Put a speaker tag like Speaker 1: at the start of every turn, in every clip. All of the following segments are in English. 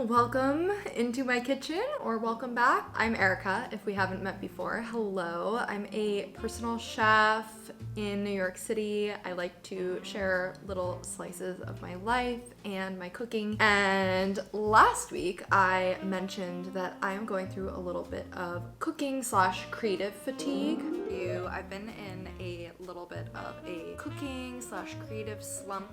Speaker 1: Welcome into my kitchen, or welcome back. I'm Erica, if we haven't met before. Hello, I'm a personal chef in New York City. I like to share little slices of my life and my cooking. And last week I mentioned that I am going through a little bit of cooking / creative fatigue. I've been in a little bit of a cooking / creative slump.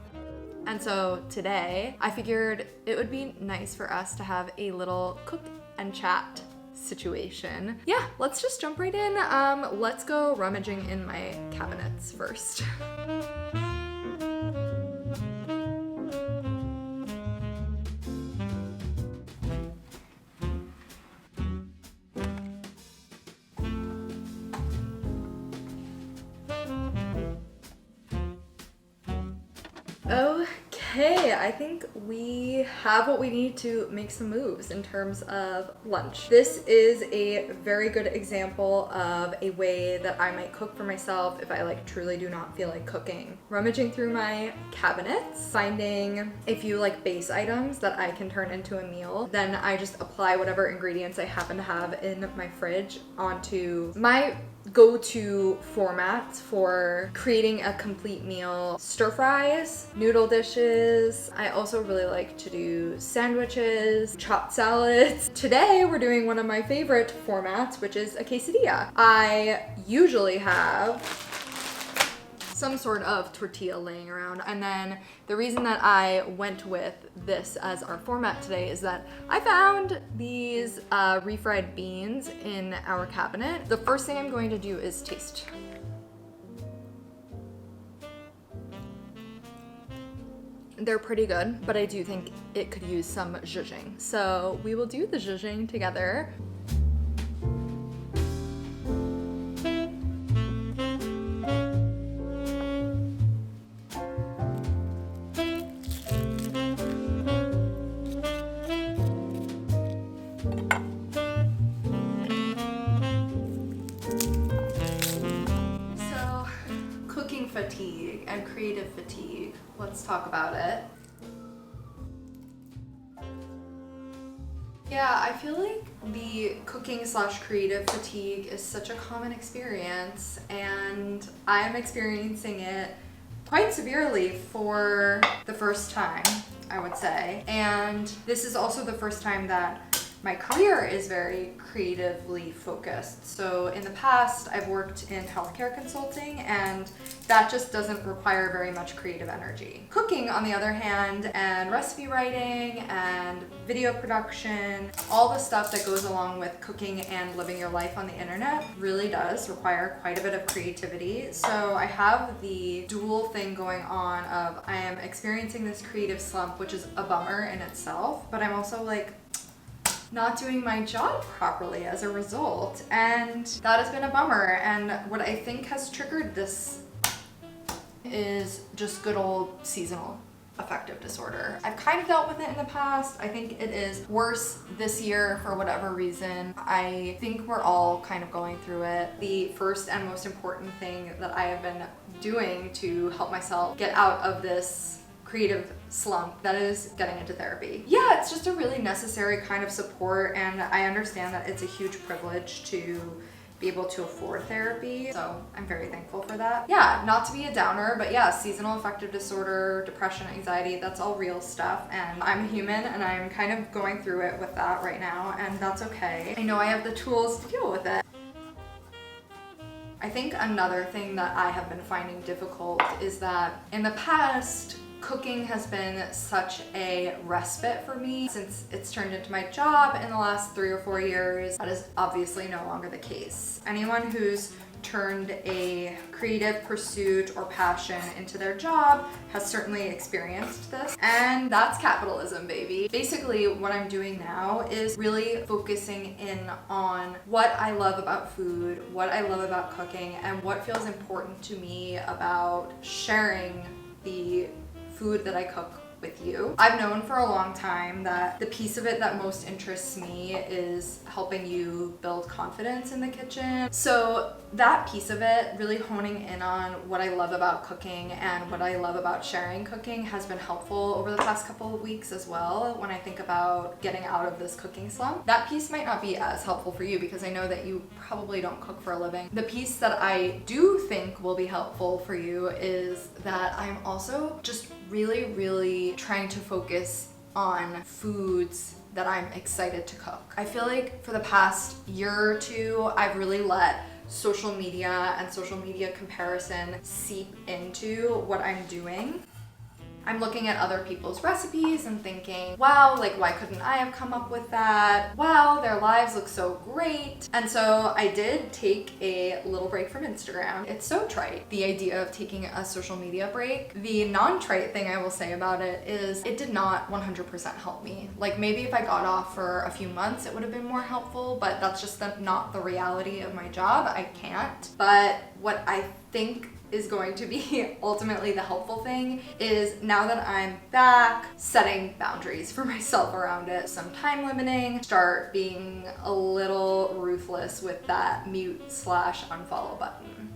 Speaker 1: And so today I figured it would be nice for us to have a little cook and chat situation. Yeah, let's just jump right in. Let's go rummaging in my cabinets first. Okay, I think we have what we need to make some moves in terms of lunch. This is a very good example of a way that I might cook for myself if I truly do not feel like cooking. Rummaging through my cabinets, finding a few base items that I can turn into a meal. Then I just apply whatever ingredients I happen to have in my fridge onto my go-to formats for creating a complete meal. Stir fries, noodle dishes. I also really like to do sandwiches, chopped salads. Today we're doing one of my favorite formats, which is a quesadilla. I usually have some sort of tortilla laying around, and then the reason that I went with this as our format today is that I found these refried beans in our cabinet. The first thing I'm going to do is taste. They're pretty good, but I do think it could use some zhuzhing. So we will do the zhuzhing together. Fatigue and creative fatigue. Let's talk about it. Yeah, I feel like the cooking / creative fatigue is such a common experience, and I'm experiencing it quite severely for the first time, I would say. And this is also the first time that my career is very creatively focused. So in the past, I've worked in healthcare consulting, and that just doesn't require very much creative energy. Cooking, on the other hand, and recipe writing and video production, all the stuff that goes along with cooking and living your life on the internet really does require quite a bit of creativity. So I have the dual thing going on of I am experiencing this creative slump, which is a bummer in itself, but I'm also not doing my job properly as a result, and that has been a bummer. And what I think has triggered this is just good old seasonal affective disorder. I've kind of dealt with it in the past. I think it is worse this year for whatever reason. I think we're all kind of going through it. The first and most important thing that I have been doing to help myself get out of this creative slump, that is getting into therapy. Yeah, it's just a really necessary kind of support, and I understand that it's a huge privilege to be able to afford therapy, so I'm very thankful for that. Yeah, not to be a downer, but yeah, seasonal affective disorder, depression, anxiety, that's all real stuff, and I'm a human and I'm kind of going through it with that right now, and that's okay. I know I have the tools to deal with it. I think another thing that I have been finding difficult is that in the past, cooking has been such a respite for me. Since it's turned into my job in the last 3 or 4 years, that is obviously no longer the case. Anyone who's turned a creative pursuit or passion into their job has certainly experienced this, and that's capitalism, baby. Basically, what I'm doing now is really focusing in on what I love about food, what I love about cooking, and what feels important to me about sharing the food that I cook with you. I've known for a long time that the piece of it that most interests me is helping you build confidence in the kitchen. So that piece of it, really honing in on what I love about cooking and what I love about sharing cooking, has been helpful over the past couple of weeks as well when I think about getting out of this cooking slump. That piece might not be as helpful for you because I know that you probably don't cook for a living. The piece that I do think will be helpful for you is that I'm also just really trying to focus on foods that I'm excited to cook. I feel like for the past year or two, I've really let social media and social media comparison seep into what I'm doing. I'm looking at other people's recipes and thinking, wow, like why couldn't I have come up with that? Wow, their lives look so great. And so I did take a little break from Instagram. It's so trite, the idea of taking a social media break. The non-trite thing I will say about it is it did not 100% help me. Like maybe if I got off for a few months, it would have been more helpful, but that's just not the reality of my job. I can't. But what I think is going to be ultimately the helpful thing is, now that I'm back, setting boundaries for myself around it. Some time limiting, start being a little ruthless with that mute/unfollow button.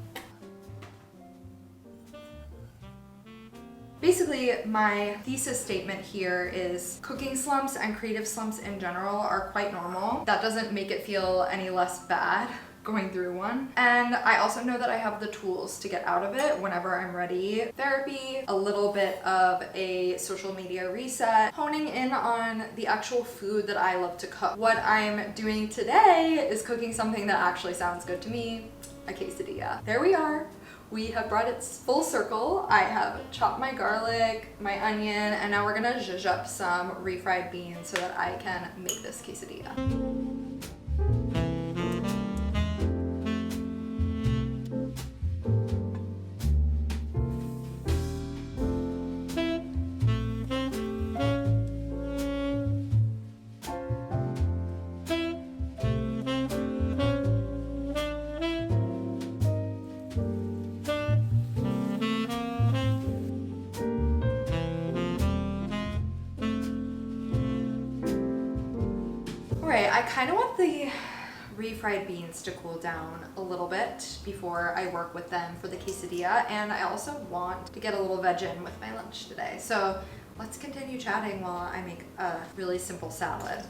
Speaker 1: Basically, my thesis statement here is cooking slumps and creative slumps in general are quite normal. That doesn't make it feel any less bad going through one. And I also know that I have the tools to get out of it whenever I'm ready. Therapy, a little bit of a social media reset, honing in on the actual food that I love to cook. What I'm doing today is cooking something that actually sounds good to me, a quesadilla. There we are. We have brought it full circle. I have chopped my garlic, my onion, and now we're gonna zhuzh up some refried beans so that I can make this quesadilla. Alright, I kind of want the refried beans to cool down a little bit before I work with them for the quesadilla, and I also want to get a little veg in with my lunch today. So let's continue chatting while I make a really simple salad.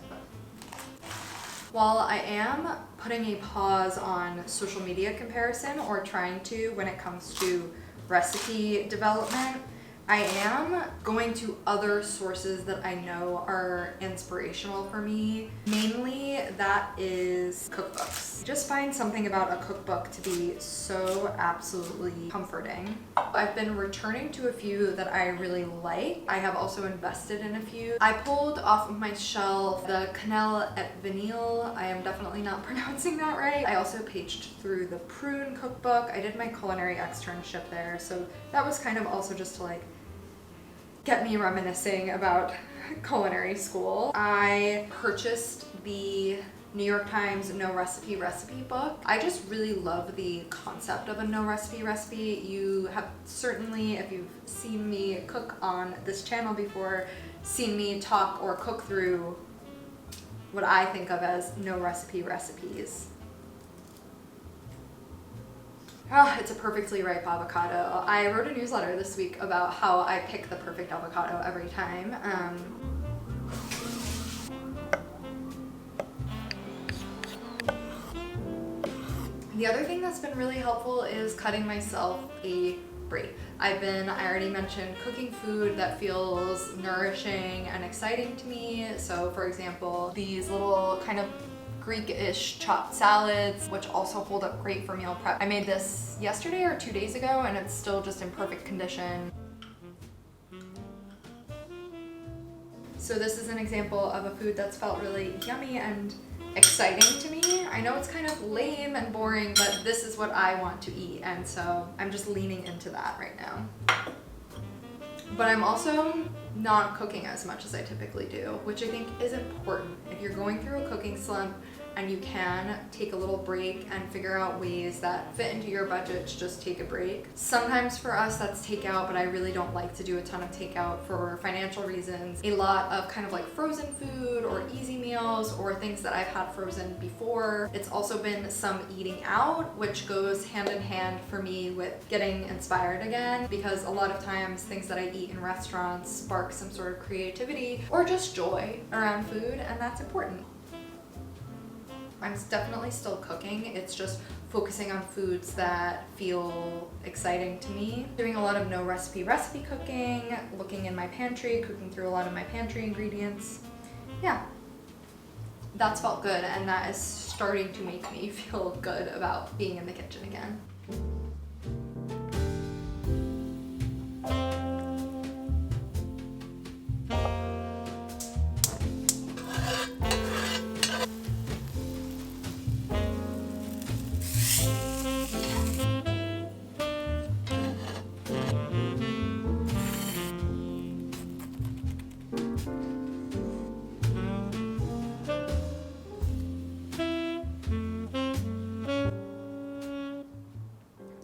Speaker 1: While I am putting a pause on social media comparison, or trying to when it comes to recipe development, I am going to other sources that I know are inspirational for me. Mainly that is cookbooks. I just find something about a cookbook to be so absolutely comforting. I've been returning to a few that I really like. I have also invested in a few. I pulled off of my shelf the Cannelle et Vanille. I am definitely not pronouncing that right. I also paged through the Prune cookbook. I did my culinary externship there, so that was kind of also just to like get me reminiscing about culinary school. I purchased the New York Times No Recipe book. I just really love the concept of a no recipe. You have certainly, if you've seen me cook on this channel before, seen me talk or cook through what I think of as no recipe recipes. Oh, it's a perfectly ripe avocado. I wrote a newsletter this week about how I pick the perfect avocado every time. The other thing that's been really helpful is cutting myself a break. I already mentioned cooking food that feels nourishing and exciting to me. So for example, these little kind of Greek-ish chopped salads, which also hold up great for meal prep. I made this yesterday or 2 days ago, and it's still just in perfect condition. So this is an example of a food that's felt really yummy and exciting to me. I know it's kind of lame and boring, but this is what I want to eat, and so I'm just leaning into that right now. But I'm also not cooking as much as I typically do, which I think is important. If you're going through a cooking slump and you can take a little break and figure out ways that fit into your budget to just take a break. Sometimes for us that's takeout, but I really don't like to do a ton of takeout for financial reasons. A lot of kind of like frozen food or easy meals or things that I've had frozen before. It's also been some eating out, which goes hand in hand for me with getting inspired again, because a lot of times things that I eat in restaurants spark some sort of creativity or just joy around food, and that's important. I'm definitely still cooking. It's just focusing on foods that feel exciting to me. Doing a lot of no recipe cooking, looking in my pantry, cooking through a lot of my pantry ingredients. Yeah, that's felt good, and that is starting to make me feel good about being in the kitchen again.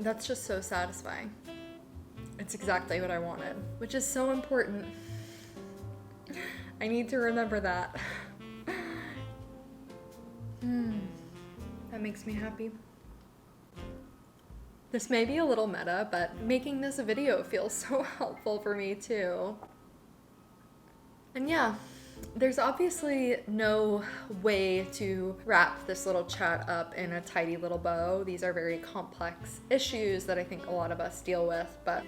Speaker 1: That's just so satisfying. It's exactly what I wanted, which is so important. I need to remember that. That makes me happy. This may be a little meta, but making this a video feels so helpful for me too. And yeah, there's obviously no way to wrap this little chat up in a tidy little bow. These are very complex issues that I think a lot of us deal with, but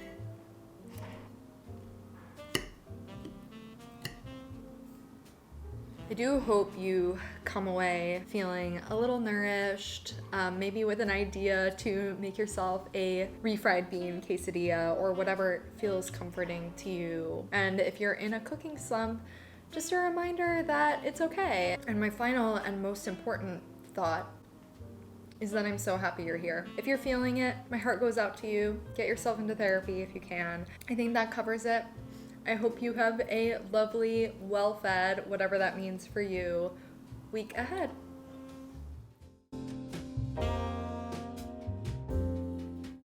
Speaker 1: I do hope you come away feeling a little nourished, maybe with an idea to make yourself a refried bean quesadilla or whatever feels comforting to you. And if you're in a cooking slump, just a reminder that it's okay. And my final and most important thought is that I'm so happy you're here. If you're feeling it, my heart goes out to you. Get yourself into therapy if you can. I think that covers it. I hope you have a lovely, well-fed, whatever that means for you, week ahead.